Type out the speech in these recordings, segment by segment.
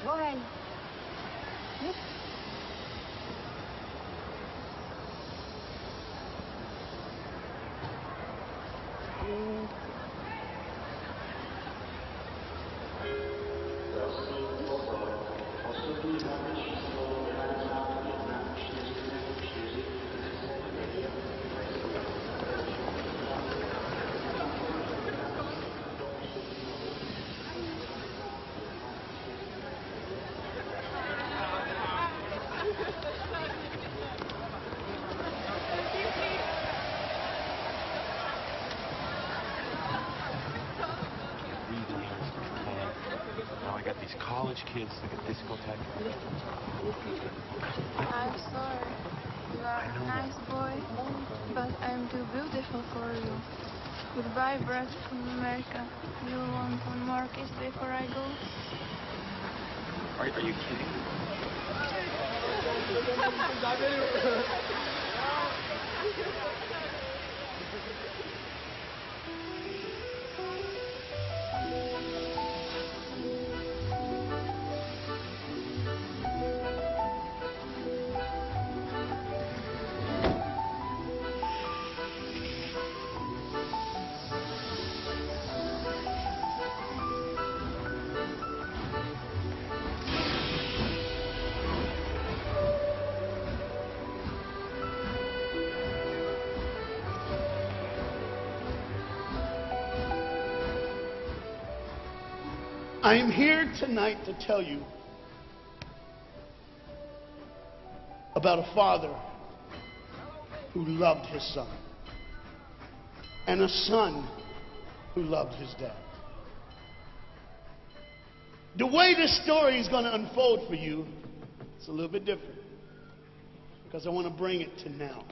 Go ahead. College kids like a discotheque. I'm sorry. You are a nice boy, but I'm too beautiful for you. Goodbye, brother from America. You want one more kiss before I go? Are you kidding? I am here tonight to tell you about a father who loved his son and a son who loved his dad. The way this story is going to unfold for you, it's a little bit different because I want to bring it to now.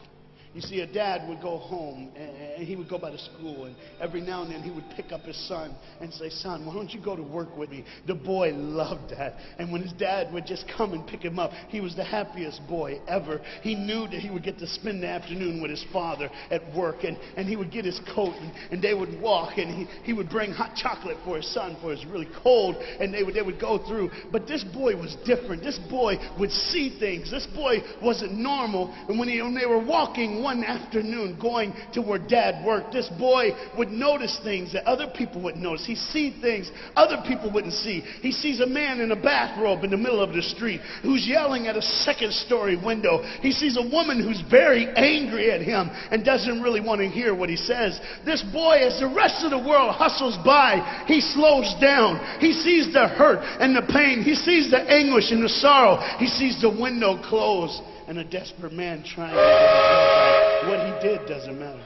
You see, a dad would go home and he would go by the school, and every now and then he would pick up his son and say, "Son, why don't you go to work with me?" The boy loved that. And when his dad would just come and pick him up, he was the happiest boy ever. He knew that he would get to spend the afternoon with his father at work, and he would get his coat, and they would walk, and he would bring hot chocolate for his son, for it was really cold, and they would go through. But this boy was different. This boy would see things. This boy wasn't normal. And when they were walking one afternoon going to where dad worked, this boy would notice things that other people wouldn't notice. He see things other people wouldn't see. He sees a man in a bathrobe in the middle of the street who's yelling at a second-story window. He sees a woman who's very angry at him and doesn't really want to hear what he says. This boy, as the rest of the world hustles by, he slows down. He sees the hurt and the pain. He sees the anguish and the sorrow. He sees the window close and a desperate man trying to get his love out. What he did doesn't matter.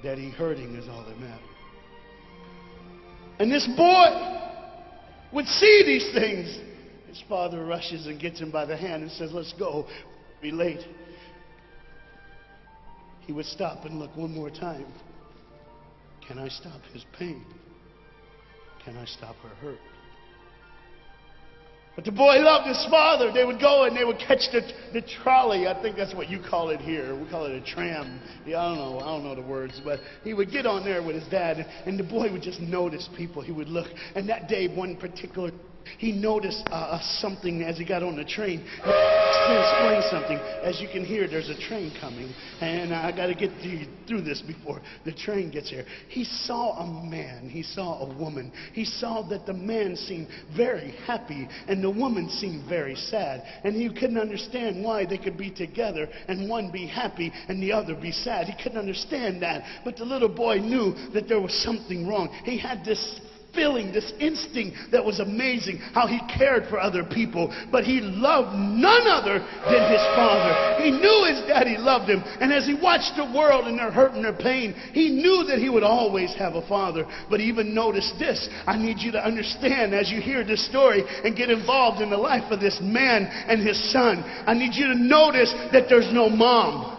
That he hurting is all that matters. And this boy would see these things. His father rushes and gets him by the hand and says, "Let's go. Be late." He would stop and look one more time. Can I stop his pain? Can I stop her hurt? But the boy loved his father. They would go and they would catch the trolley. I think that's what you call it here. We call it a tram. Yeah, I don't know the words. But he would get on there with his dad, and the boy would just notice people. He would look. And that day, one particular, he noticed something as he got on the train. To explain something. As you can hear, there's a train coming, and I got to get through this before the train gets here. He saw a man. He saw a woman. He saw that the man seemed very happy, and the woman seemed very sad. And he couldn't understand why they could be together, and one be happy and the other be sad. He couldn't understand that. But the little boy knew that there was something wrong. He had this feeling, this instinct that was amazing, how he cared for other people, but he loved none other than his father. He knew his daddy loved him, and as he watched the world and their hurt and their pain, he knew that he would always have a father. But he even noticed this. I need you to understand as you hear this story and get involved in the life of this man and his son. I need you to notice that there's no mom.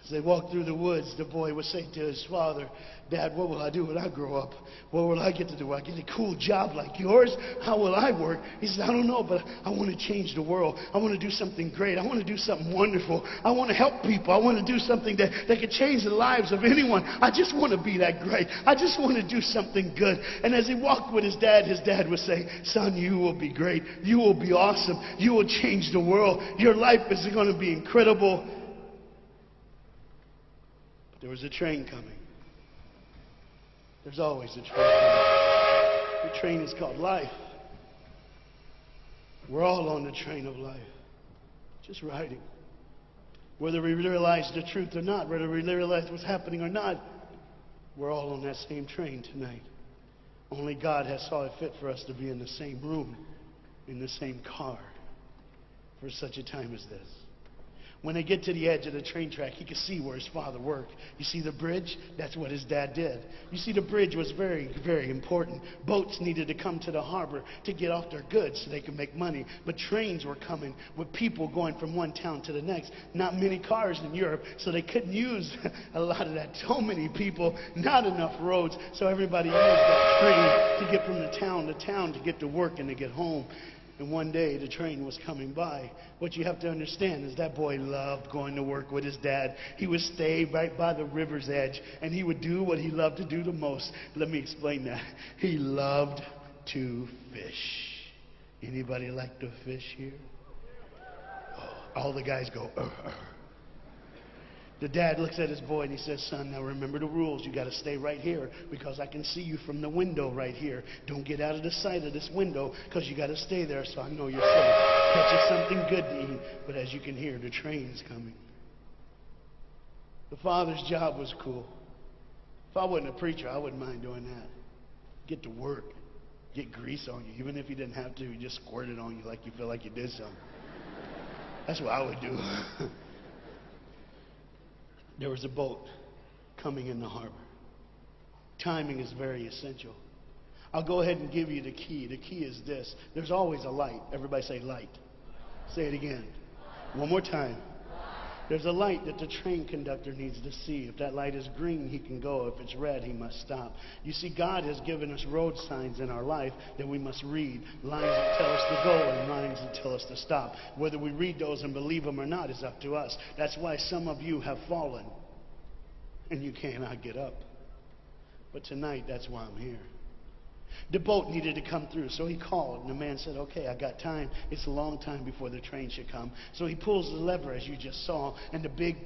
As they walked through the woods, the boy would say to his father, Dad, what will I do when I grow up? What will I get to do? Will I get a cool job like yours? How will I work? He said, I don't know, but I want to change the world. I want to do something great. I want to do something wonderful. I want to help people. I want to do something that could change the lives of anyone. I just want to be that great. I just want to do something good. And as he walked with his dad would say, son, you will be great. You will be awesome. You will change the world. Your life is going to be incredible. But there was a train coming. There's always a train coming. The train is called life. We're all on the train of life, just riding. Whether we realize the truth or not, whether we realize what's happening or not, we're all on that same train tonight. Only God has saw it fit for us to be in the same room, in the same car, for such a time as this. When they get to the edge of the train track, he could see where his father worked. You see the bridge? That's what his dad did. You see, the bridge was very, very important. Boats needed to come to the harbor to get off their goods so they could make money. But trains were coming with people going from one town to the next. Not many cars in Europe, so they couldn't use a lot of that. So many people, not enough roads, so everybody used that train to get from the town to town to get to work and to get home. And one day the train was coming by. What you have to understand is that boy loved going to work with his dad. He would stay right by the river's edge, and he would do what he loved to do the most. Let me explain that. He loved to fish. Anybody like to fish here? Oh, all the guys go, The dad looks at his boy and he says, son, now remember the rules. You got to stay right here because I can see you from the window right here. Don't get out of the sight of this window because you got to stay there so I know you're safe. Catch you something good to eat. But as you can hear, the train's coming. The father's job was cool. If I wasn't a preacher, I wouldn't mind doing that. Get to work. Get grease on you. Even if you didn't have to, you just squirt it on you like you feel like you did something. That's what I would do. There was a boat coming in the harbor. Timing is very essential. I'll go ahead and give you the key. The key is this. There's always a light. Everybody say light. Say it again. One more time. There's a light that the train conductor needs to see. If that light is green, he can go. If it's red, he must stop. You see, God has given us road signs in our life that we must read. Lines that tell us to go and lines that tell us to stop. Whether we read those and believe them or not is up to us. That's why some of you have fallen and you cannot get up. But tonight, that's why I'm here. The boat needed to come through, so he called, and the man said, okay, I got time. It's a long time before the train should come. So he pulls the lever, as you just saw, and the big,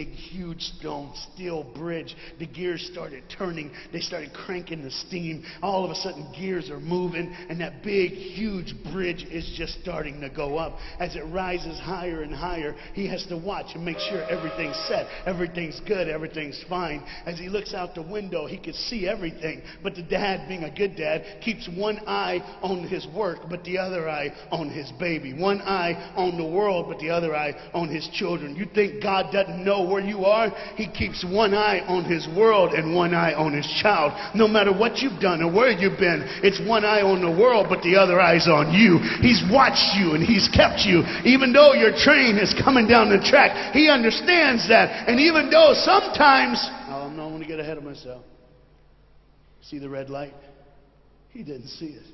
huge stone steel bridge, the gears started turning. They started cranking the steam. All of a sudden, gears are moving, and that big, huge bridge is just starting to go up. As it rises higher and higher, he has to watch and make sure everything's set, everything's good, everything's fine. As he looks out the window, he can see everything, but the dad, being a good dad, keeps one eye on his work, but the other eye on his baby. One eye on the world, but the other eye on his children. You think God doesn't know where you are? He keeps one eye on his world and one eye on his child. No matter what you've done or where you've been, it's one eye on the world, but the other eye's on you. He's watched you and he's kept you. Even though your train is coming down the track, he understands that. And even though sometimes, oh, I'm not going to get ahead of myself. See the red light? He didn't see it.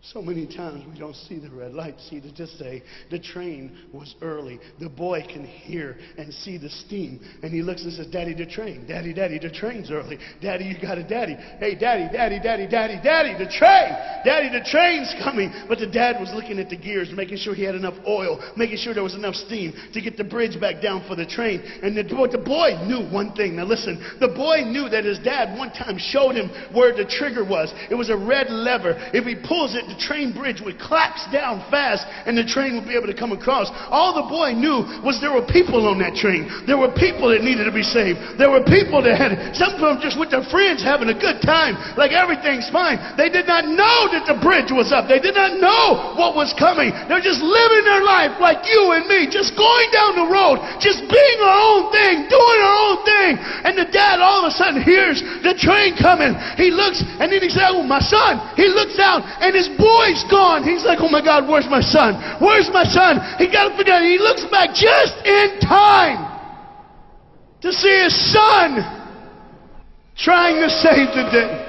So many times we don't see the red light. See, to just say the train was early. The boy can hear and see the steam. And he looks and says, Daddy, the train. Daddy, the train's early. Daddy, you got a daddy. Hey, Daddy, the train. Daddy, the train's coming. But the dad was looking at the gears, making sure he had enough oil, making sure there was enough steam to get the bridge back down for the train. And the boy knew one thing. Now listen, the boy knew that his dad one time showed him where the trigger was. It was a red lever. If he pulls it, the train bridge would collapse down fast and the train would be able to come across. All the boy knew was there were people on that train. There were people that needed to be saved. There were people that had, some of them just with their friends having a good time, like everything's fine. They did not know that the bridge was up. They did not know what was coming. They're just living their life like you and me, just going down the road, just being our own thing, doing our own thing. And the dad all of a sudden hears the train coming. He looks and then he says, oh, my son. He looks out and his boy's gone. He's like, oh my God, where's my son? Where's my son? He got to figure out. He looks back just in time to see his son trying to save the day.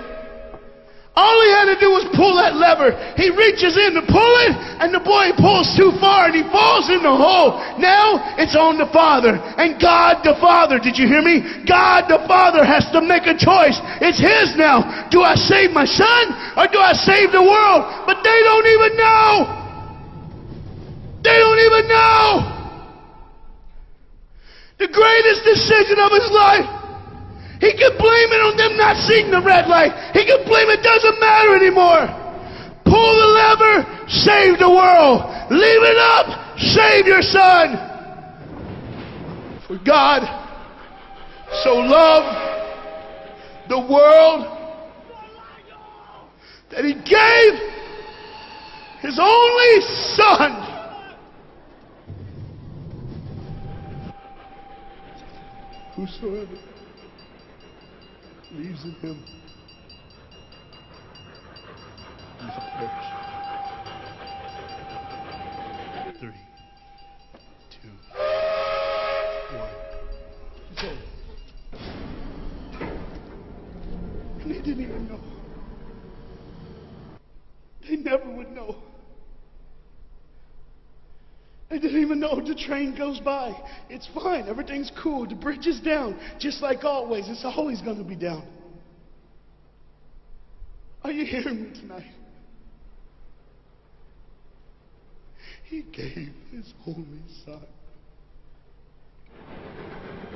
All he had to do was pull that lever. He reaches in to pull it, and the boy pulls too far, and he falls in the hole. Now it's on the Father. And God the Father, did you hear me? God the Father has to make a choice. It's his now. Do I save my son, or do I save the world? But they don't even know. They don't even know. The greatest decision of his life. He can blame it on them not seeing the red light. He can blame it doesn't matter anymore. Pull the lever, save the world. Leave it up, save your son. For God so loved the world that he gave his only son. Whosoever believes in him will not perish. 3, 2, 1. Okay. And they didn't even know. They never would know. They didn't even know the train goes by. It's fine. Everything's cool. The bridge is down. Just like always. It's always going to be down. Are you hearing me tonight? He gave his only son.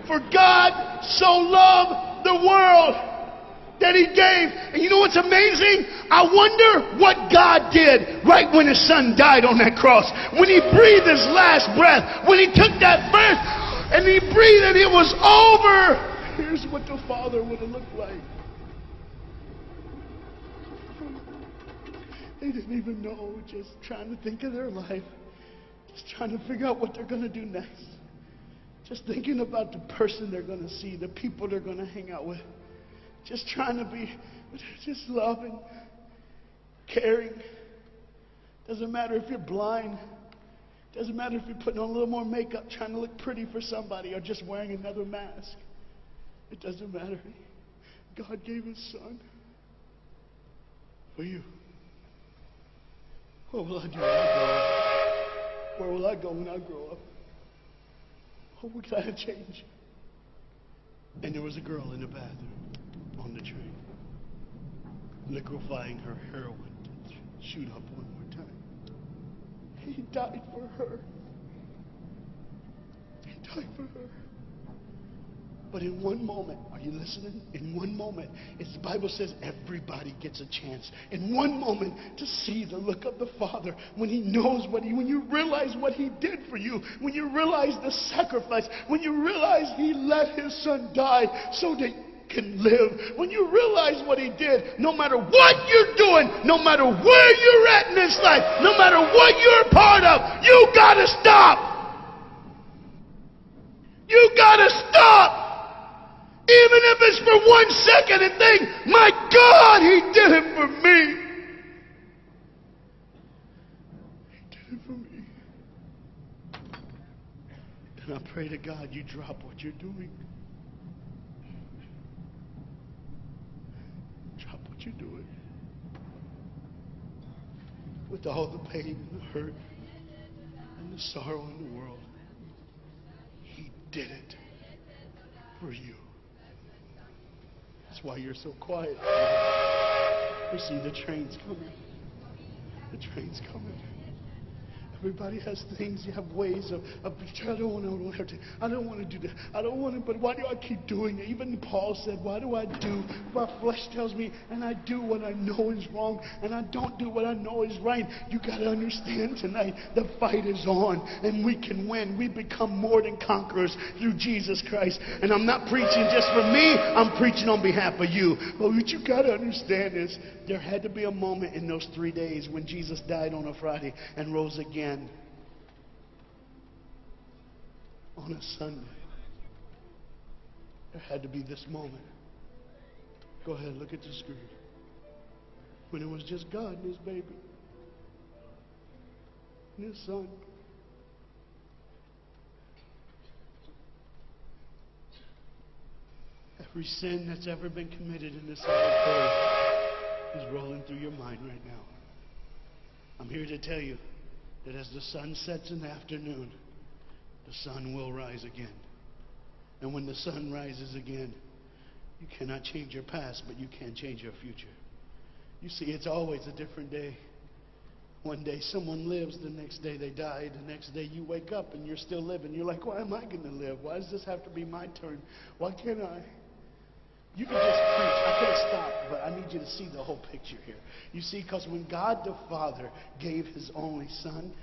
For God so loved the world that he gave. And you know what's amazing? I wonder what God did right when his son died on that cross. When he breathed his last breath. When he took that breath and he breathed and it was over. Here's what the Father would have looked like. They didn't even know. Just trying to think of their life. Just trying to figure out what they're going to do next. Just thinking about the person they're going to see. The people they're going to hang out with. Just trying to be, just loving, caring. Doesn't matter if you're blind. Doesn't matter if you're putting on a little more makeup, trying to look pretty for somebody, or just wearing another mask. It doesn't matter. God gave his son for you. What will I do when I grow up? Where will I go when I grow up? Oh, we gotta change. And there was a girl in the bathroom on the train, liquefying her heroin to shoot up one more time. He died for her. He died for her. But in one moment, are you listening? In one moment, it's the Bible says everybody gets a chance. In one moment to see the look of the Father when he knows when you realize what he did for you, when you realize the sacrifice, when you realize he let his son die so that can live, when you realize what he did, no matter what you're doing, no matter where you're at in this life, no matter what you're a part of, you gotta stop. You gotta stop. Even if it's for 1 second and think, my God, he did it for me. He did it for me. And I pray to God you drop what you're doing. Drop what you're doing. With all the pain and the hurt and the sorrow in the world, he did it for you. That's why you're so quiet. You see the train's coming. The train's coming. Everybody has things. You have ways of I don't want to do that. I don't want to, but why do I keep doing it? Even Paul said, why do I do? My flesh tells me, and I do what I know is wrong, and I don't do what I know is right. You got to understand tonight, the fight is on, and we can win. We become more than conquerors through Jesus Christ. And I'm not preaching just for me. I'm preaching on behalf of you. But what you got to understand is, there had to be a moment in those 3 days when Jesus died on a Friday and rose again on a Sunday. There had to be this moment. Go ahead, look at the screen. When it was just God and his baby and his son. Every sin that's ever been committed in this earth is rolling through your mind right now. I'm here to tell you that as the sun sets in the afternoon, the sun will rise again. And when the sun rises again, you cannot change your past, but you can change your future. You see, it's always a different day. One day someone lives, the next day they die, the next day you wake up and you're still living. You're like, why am I going to live? Why does this have to be my turn? Why can't I? You can just preach. I could have stopped, but I need you to see the whole picture here. You see, because when God the Father gave his only Son,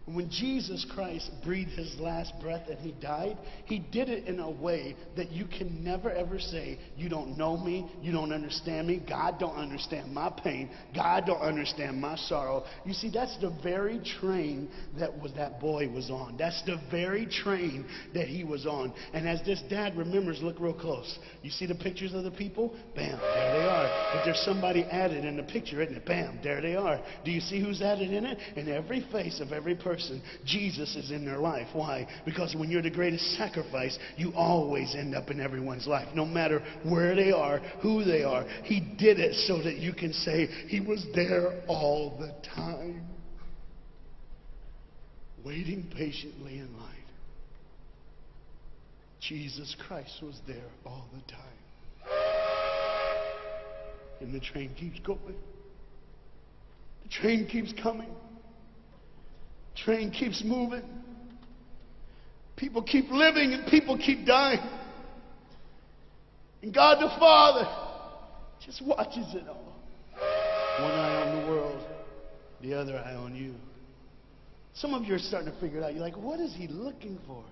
when Jesus Christ breathed his last breath and he died, he did it in a way that you can never ever say, you don't know me, you don't understand me, God don't understand my pain, God don't understand my sorrow. You see, that's the very train that boy was on. That's the very train that he was on. And as this dad remembers, look real close. You see the pictures of the people? Bam, there they are. But there's somebody added in the picture, isn't it? Bam, there they are. Do you see who's added in it? In every face of every person, Jesus is in their life. Why? Because when you're the greatest sacrifice, you always end up in everyone's life. No matter where they are, who they are. He did it so that you can say he was there all the time. Waiting patiently in line. Jesus Christ was there all the time. And the train keeps going. The train keeps coming. Train keeps moving. People keep living and people keep dying. And God the Father just watches it all. One eye on the world, the other eye on you. Some of you are starting to figure it out. You're like, what is he looking for?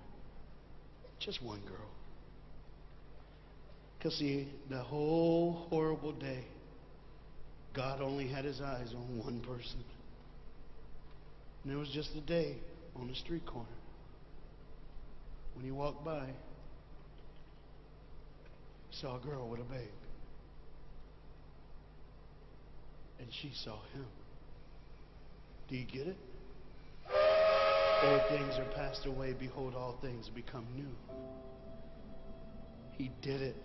Just one girl. Because see, the whole horrible day, God only had his eyes on one person. And there was just a day on the street corner when he walked by, he saw a girl with a babe. And she saw him. Do you get it? Old things are passed away. Behold, all things become new. He did it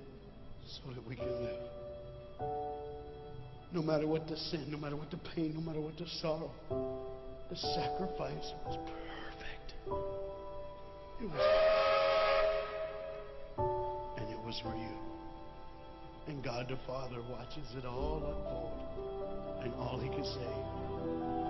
so that we can live. No matter what the sin, no matter what the pain, no matter what the sorrow, the sacrifice was perfect. It was perfect. And it was for you. And God the Father watches it all unfold. And all he could say